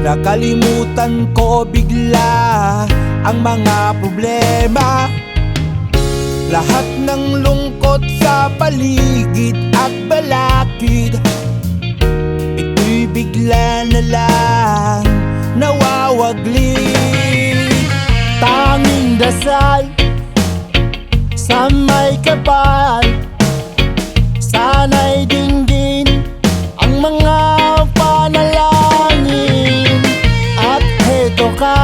Nakalimutan ko bigla ang mga problema, lahat ng lungkot sa paligid at balakid. Ito'y bigla na lang nawawaglit. Tanging dasal sa may kapal, sana'y dinggin ang mga panalangin. At heto ka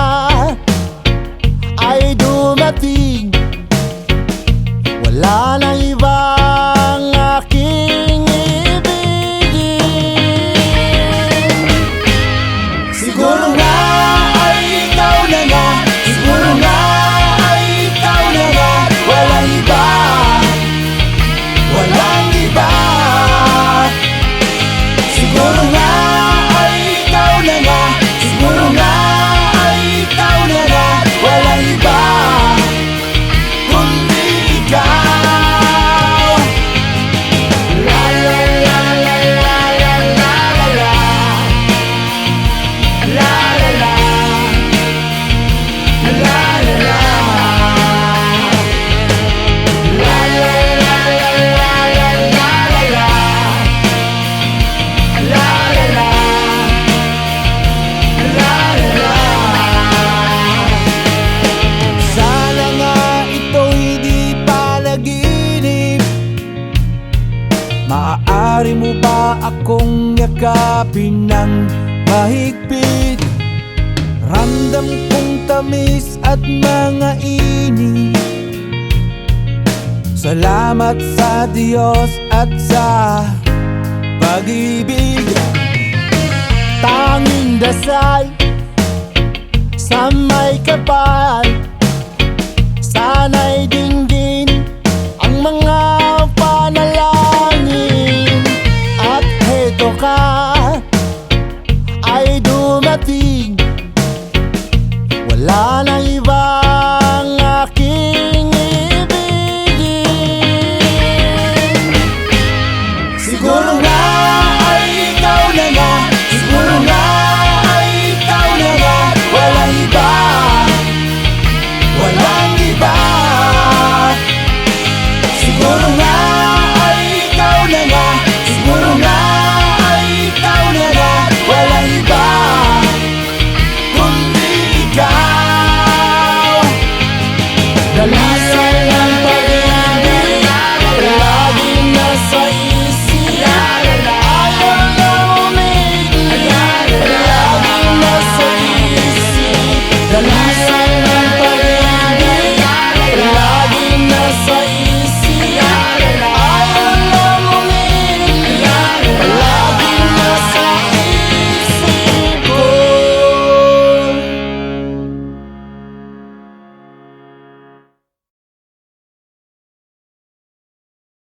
ay dumating, wala na ibang aking ibigin. Siguro nga ay ikaw na nga, siguro nga ay ikaw na nga. Walang iba, walang iba. Siguro nga ay ikaw na nga, siguro nga ay ikaw na nga. Walang iba kundi ikaw. La la la la la la la la la. La la la. La la la. La la la la la la la la. La la la. La la la. Sana nga ito'y di panaginip. Maaari mo ba akong yakapin ng mahigpit? Ramdam kong tamis at mga init. Salamat sa Diyos at sa pag-ibig. Tanging dasal sa may kapal, sana'y dinggin